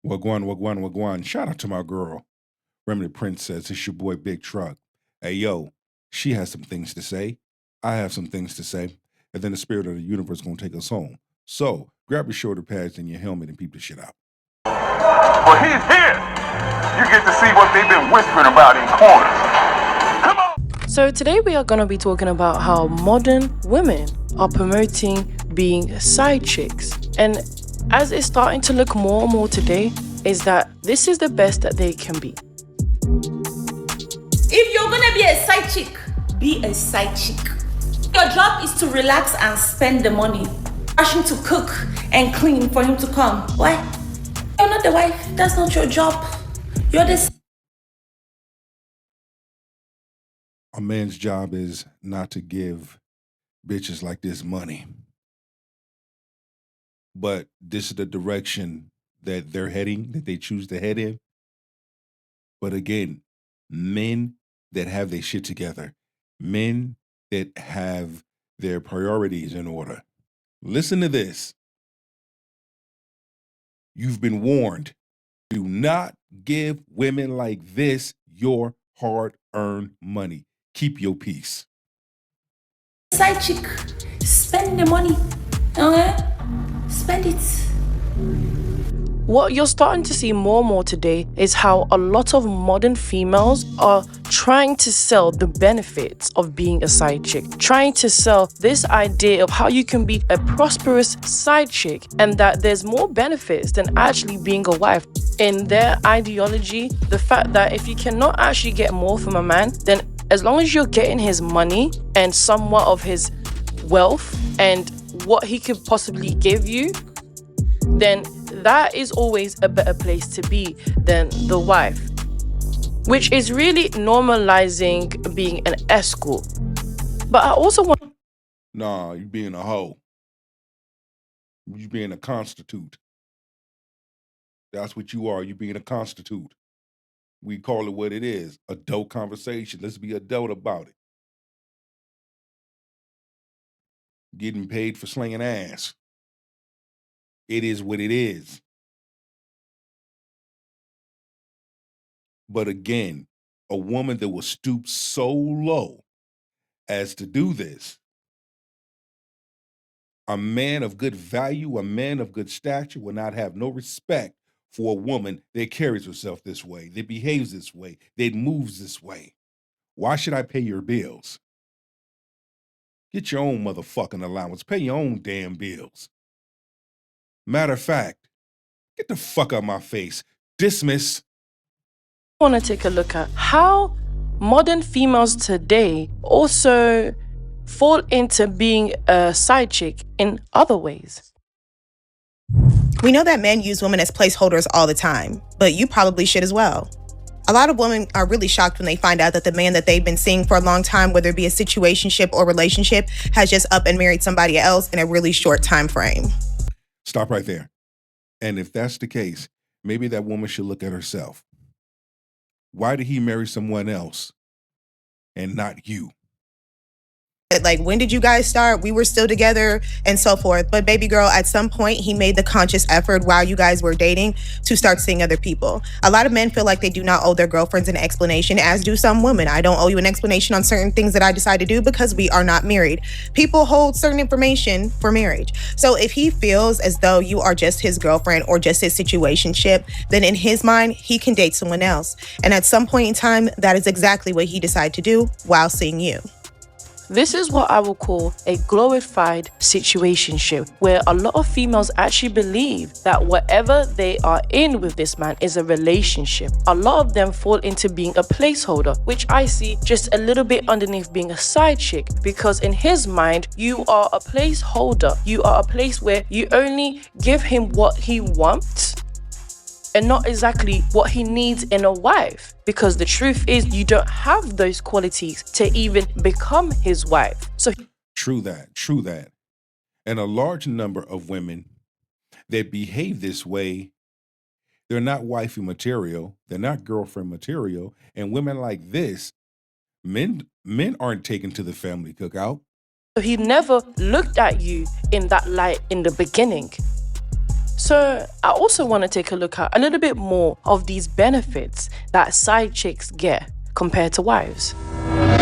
Wagwan, wagwan, wagwan. Shout out to my girl. Remedy Princess, it's your boy Big Truck. Hey, yo, she has some things to say. I have some things to say. And then the spirit of the universe is going to take us home. So grab your shoulder pads and your helmet and peep the shit out. Well, he's here. You get to see what they've been whispering about in corners. Come on. So today we are going to be talking about how modern women are promoting being side chicks. And as it's starting to look more and more today, is that this is the best that they can be. If you're gonna be a side chick, be a side chick. Your job is to relax and spend the money. Rushing to cook and clean for him to come. Why? You're not the wife. That's not your job. You're the... A man's job is not to give bitches like this money. But this is the direction that they're heading, that they choose to head in. But again, men that have their shit together, men that have their priorities in order. Listen to this. You've been warned. Do not give women like this your hard-earned money. Keep your peace. Side chick. Spend the money. Okay? Spend it. What you're starting to see more and more today is how a lot of modern females are trying to sell the benefits of being a side chick, trying to sell this idea of how you can be a prosperous side chick and that there's more benefits than actually being a wife. In their ideology, the fact that if you cannot actually get more from a man, then as long as you're getting his money and somewhat of his wealth and what he could possibly give you, then that is always a better place to be than the wife, which is really normalizing being an escort. But I also want... Nah, you being a hoe. You being a constitute. That's what you are. You being a constitute. We call it what it is. Adult conversation. Let's be adult about it. Getting paid for slinging ass. It is what it is. But again, a woman that will stoop so low as to do this, a man of good value, a man of good stature will not have no respect for a woman that carries herself this way, that behaves this way, that moves this way. Why should I pay your bills? Get your own motherfucking allowance. Pay your own damn bills. Matter of fact, get the fuck out of my face. Dismiss. I want to take a look at how modern females today also fall into being a side chick in other ways. We know that men use women as placeholders all the time, but you probably should as well. A lot of women are really shocked when they find out that the man that they've been seeing for a long time, whether it be a situationship or relationship, has just up and married somebody else in a really short time frame. Stop right there. And if that's the case, maybe that woman should look at herself. Why did he marry someone else and not you? Like, when did you guys start? We were still together and so forth. But baby girl, at some point, he made the conscious effort while you guys were dating to start seeing other people. A lot of men feel like they do not owe their girlfriends an explanation, as do some women. I don't owe you an explanation on certain things that I decide to do because we are not married. People hold certain information for marriage. So if he feels as though you are just his girlfriend or just his situationship, then in his mind, he can date someone else. And at some point in time, that is exactly what he decided to do while seeing you. This is what I will call a glorified situationship, where a lot of females actually believe that whatever they are in with this man is a relationship. A lot of them fall into being a placeholder, which I see just a little bit underneath being a side chick, because in his mind, you are a placeholder. You are a place where you only give him what he wants and not exactly what he needs in a wife, because the truth is you don't have those qualities to even become his wife. So True that. And a large number of women that behave this way, they're not wifey material, they're not girlfriend material, and women like this, men aren't taken to the family cookout. he never looked at you in that light in the beginning. So I also want to take a look at a little bit more of these benefits that side chicks get compared to wives.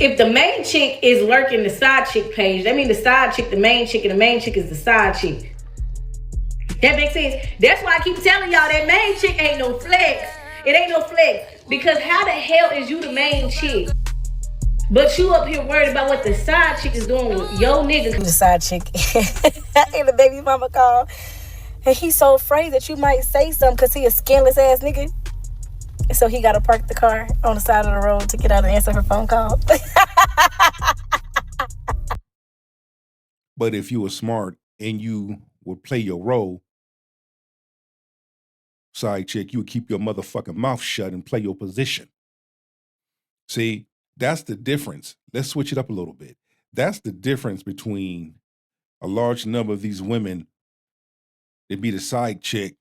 If the main chick is lurking the side chick page, that means the side chick, the main chick, and the main chick is the side chick. That makes sense. That's why I keep telling y'all that main chick ain't no flex. It ain't no flex. Because how the hell is you the main chick? But you up here worried about what the side chick is doing with your nigga. The side chick and the baby mama call. And he's so afraid that you might say something because he a skinless ass nigga. So he got to park the car on the side of the road to get out and answer her phone call. But if you were smart and you would play your role, side chick, you would keep your motherfucking mouth shut and play your position. See, that's the difference. Let's switch it up a little bit. That's the difference between a large number of these women that be the side chick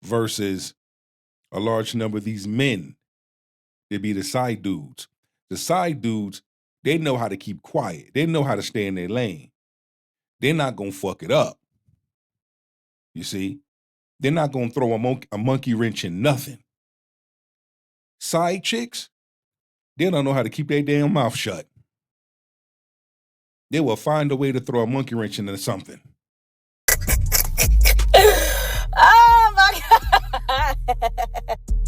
versus a large number of these men that be the side dudes. The side dudes, they know how to keep quiet. They know how to stay in their lane. They're not going to fuck it up. You see? They're not going to throw a monkey wrench in nothing. Side chicks, they don't know how to keep their damn mouth shut. They will find a way to throw a monkey wrench into something. Oh my God.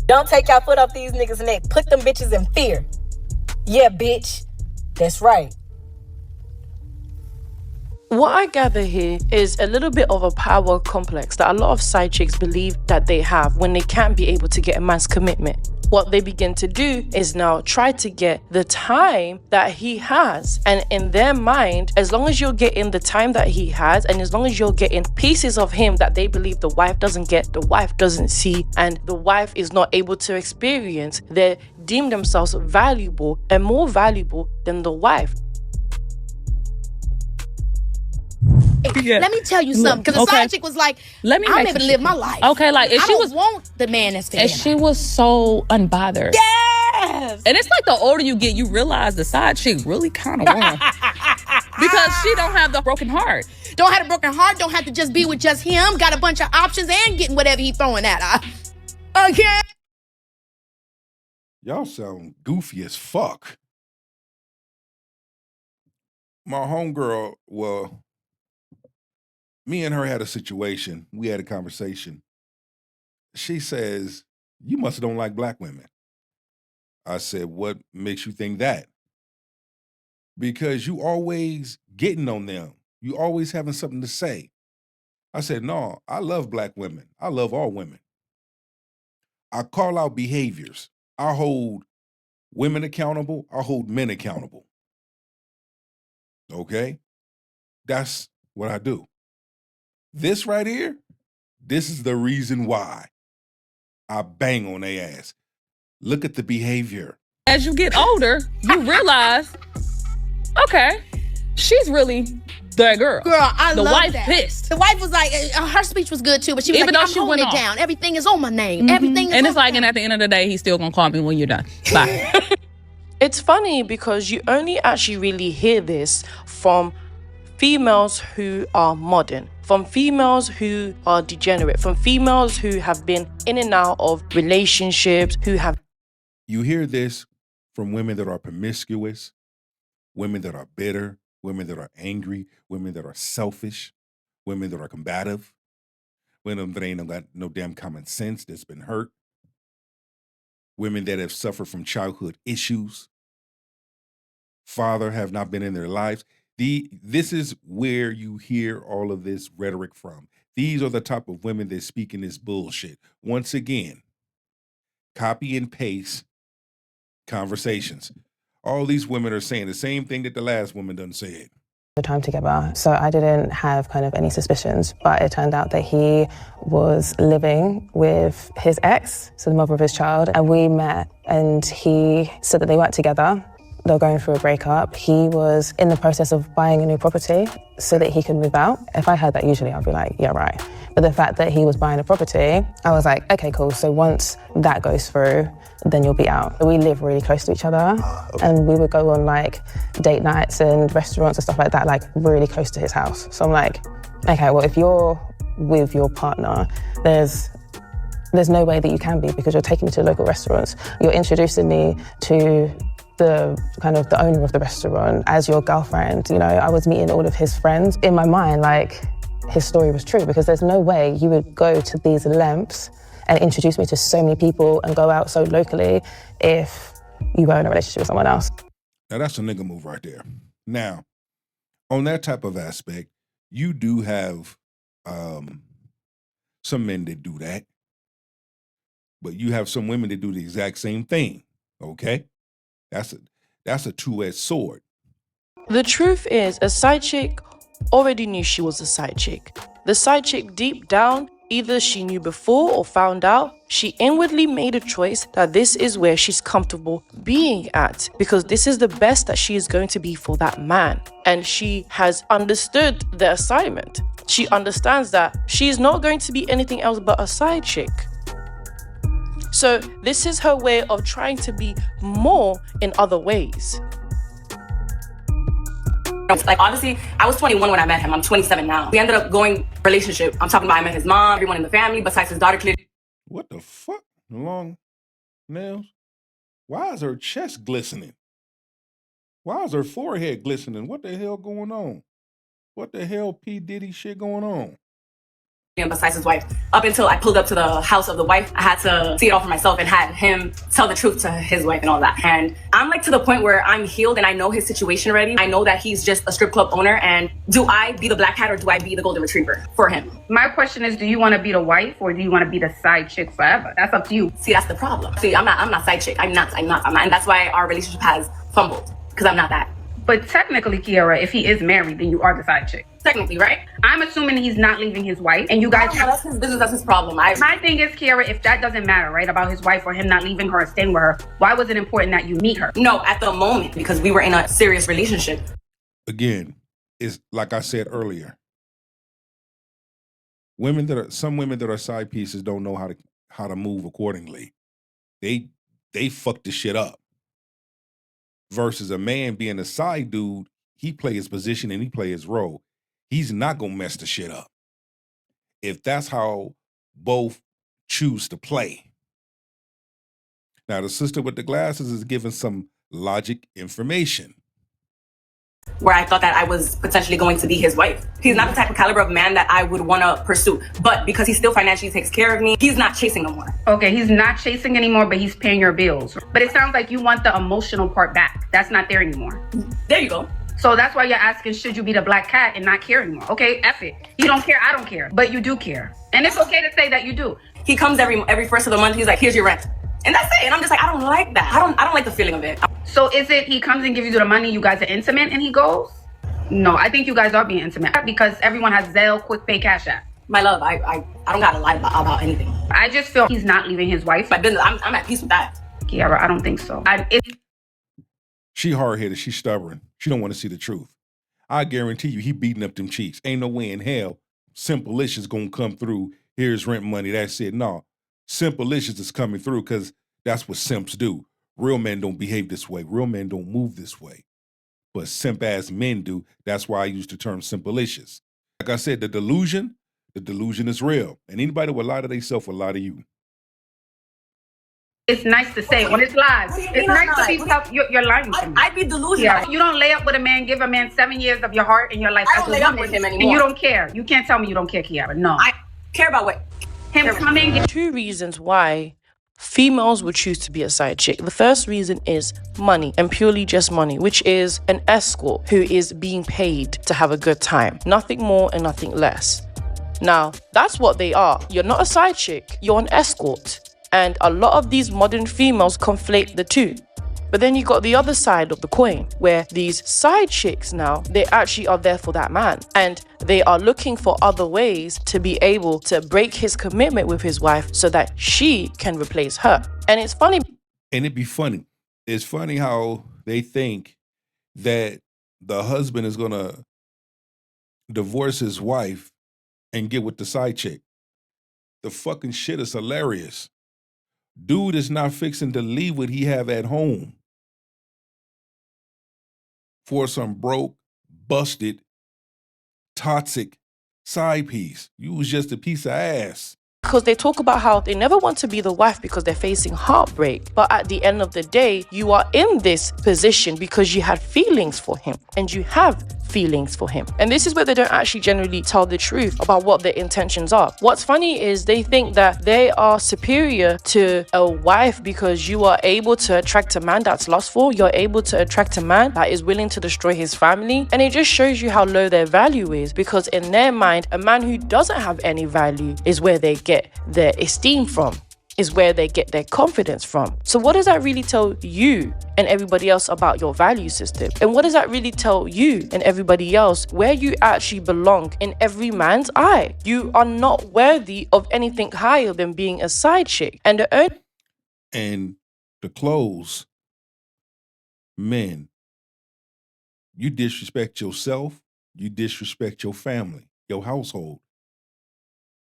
Don't take your foot off these niggas' neck. Put them bitches in fear. Yeah, bitch. That's right. What I gather here is a little bit of a power complex that a lot of side chicks believe that they have when they can't be able to get a man's commitment. What they begin to do is now try to get the time that he has. And in their mind, as long as you're getting the time that he has, and as long as you're getting pieces of him that they believe the wife doesn't get, the wife doesn't see, and the wife is not able to experience, they deem themselves valuable and more valuable than the wife. Yeah. Let me tell you something, because the side chick was like, I'm able to live my life. Okay, like if I she don't was want the man that's there. and she was so unbothered. Yes. And it's like the older you get, you realize the side chick really kind of won. Because she don't have the broken heart. Don't have a broken heart, don't have to just be with just him, got a bunch of options and getting whatever he throwing at her. Okay. Y'all sound goofy as fuck. My homegirl, well, me and her had a situation. We had a conversation. She says, you must don't like black women. I said, what makes you think that? Because you always getting on them. You always having something to say. I said, no, I love black women. I love all women. I call out behaviors. I hold women accountable. I hold men accountable. Okay? That's what I do. This right here, this is the reason why I bang on their ass. Look at the behavior. As you get older, you realize, okay, she's really that girl. Girl, I the love wife that. pissed. The wife was like, her speech was good too, but she was Even like, though I'm she holding went it off. down. Everything is on my name. Everything is And on it's like, my and name. at the end of the day, he's still gonna call me when you're done. Bye. It's funny because you only actually really hear this from females who are modern, from females who are degenerate, from females who have been in and out of relationships, who have... You hear this from women that are promiscuous, women that are bitter, women that are angry, women that are selfish, women that are combative, women that ain't got no damn common sense, that's been hurt, women that have suffered from childhood issues, father have not been in their lives. This is where you hear all of this rhetoric from. These are the type of women that speak in this bullshit. Once again, copy and paste conversations. All these women are saying the same thing that the last woman done said. The time together, so I didn't have kind of any suspicions, but it turned out that he was living with his ex, so the mother of his child, and we met, and he said that they weren't together. They were going through a breakup. He was in the process of buying a new property so that he could move out. If I heard that, usually I'd be like, yeah, right. But the fact that he was buying a property, I was like, okay, cool. So once that goes through, then you'll be out. We live really close to each other, and we would go on like date nights and restaurants and stuff like that, like really close to his house. So I'm like, okay, well, if you're with your partner, there's no way that you can be, because you're taking me to local restaurants. You're introducing me to the owner of the restaurant as your girlfriend. You know, I was meeting all of his friends. In my mind, like, his story was true, because there's no way you would go to these lengths and introduce me to so many people and go out so locally if you were in a relationship with someone else. Now that's a nigga move right there. Now, on that type of aspect, you do have some men that do that, but you have some women that do the exact same thing. Okay, that's a two-edged sword. The truth is, a side chick already knew she was a side chick. The side chick deep down, either she knew before or found out, she inwardly made a choice that this is where she's comfortable being at, because this is the best that she is going to be for that man. And she has understood the assignment. She understands that she's not going to be anything else but a side chick. So this is her way of trying to be more in other ways. Like, honestly, I was 21 when I met him. I'm 27 now. We ended up going relationship. I'm talking about I met his mom, everyone in the family, besides his daughter, clearly. What the fuck? Long nails? Why is her chest glistening? Why is her forehead glistening? What the hell going on? What the hell P. Diddy shit going on? And besides his wife, up until I pulled up to the house of the wife, I had to see it all for myself and had him tell the truth to his wife and all that. And I'm like to the point where I'm healed and I know his situation already. I know that he's just a strip club owner. And do I be the black cat or do I be the golden retriever for him? My question is, do you want to be the wife or do you want to be the side chick forever? That's up to you. See, that's the problem. See, I'm not side chick. I'm not. And that's why our relationship has fumbled, because I'm not that. But technically, Kiara, if he is married, then you are the side chick. Technically, right? I'm assuming he's not leaving his wife, and you guys. That's his business. That's his problem. My thing is, Kiara, if that doesn't matter, right, about his wife or him not leaving her or staying with her, why was it important that you meet her? No, at the moment, because we were in a serious relationship. Again, it's like I said earlier. Some women that are side pieces don't know how to move accordingly. They fuck the shit up. Versus a man being a side dude, he play his position and he play his role. He's not gonna mess the shit up. If that's how both choose to play. Now the sister with the glasses is giving some logic information. Where I thought that I was potentially going to be his wife. He's not the type of caliber of man that I would want to pursue. But because he still financially takes care of me, he's not chasing no more. Okay, he's not chasing anymore, but he's paying your bills. But it sounds like you want the emotional part back. That's not there anymore. There you go. So that's why you're asking, should you be the black cat and not care anymore? Okay, F it. You don't care, I don't care. But you do care. And it's okay to say that you do. He comes every first of the month, he's like, here's your rent. And that's it. And I'm just like, I don't like that. I don't like the feeling of it. So is it he comes and gives you the money, you guys are intimate, and he goes? No, I think you guys are being intimate because everyone has Zelle, Quick Pay, Cash App. My love, I don't gotta lie about anything. I just feel he's not leaving his wife. My business, I'm at peace with that. Kiara, I don't think so. She hard-headed, she's stubborn. She don't want to see the truth. I guarantee you he beating up them cheeks. Ain't no way in hell Simple-licious gonna come through, here's rent money, that's it. No, Simple-licious is coming through because that's what simps do. Real men don't behave this way. Real men don't move this way. But simp-ass men do. That's why I use the term Simple-licious. Like I said, the delusion is real. And anybody that will lie to themselves will lie to you. It's nice to say when it's lies. It's nice to be tough. You're lying to me. I'd be delusional. Yeah. You don't lay up with a man, give a man 7 years of your heart and your life. I don't lay up with him anymore. And you don't care. You can't tell me you don't care, Kiara. No. I care about what? Him coming. 2 reasons why females would choose to be a side chick. The first reason is money, and purely just money, which is an escort who is being paid to have a good time. Nothing more and nothing less. Now, that's what they are. You're not a side chick, you're an escort. And a lot of these modern females conflate the two. But then you got the other side of the coin, where these side chicks now, they actually are there for that man. And they are looking for other ways to be able to break his commitment with his wife so that she can replace her. And it's funny. And it'd be funny. It's funny how they think that the husband is going to divorce his wife and get with the side chick. The fucking shit is hilarious. Dude is not fixing to leave what he have at home for some broke, busted, toxic Side piece. You was just a piece of ass. Because they talk about how they never want to be the wife because they're facing heartbreak. But at the end of the day, you are in this position because you had feelings for him, and you have feelings for him. And this is where they don't actually generally tell the truth about what their intentions are. What's funny is they think that they are superior to a wife because you are able to attract a man that's lustful. You're able to attract a man that is willing to destroy his family. And it just shows you how low their value is, because in their mind, a man who doesn't have any value is where they get their esteem from, is where they get their confidence from. So what does that really tell you and everybody else about your value system? And what does that really tell you and everybody else where you actually belong in every man's eye? You are not worthy of anything higher than being a side chick. And to close, men, you disrespect yourself, you disrespect your family, your household,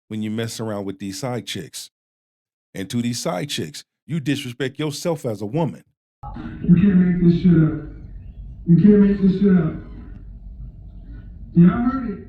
when you mess around with these side chicks. And to these side chicks, you disrespect yourself as a woman. You can't make this shit up. You can't make this shit up. Y'all heard it.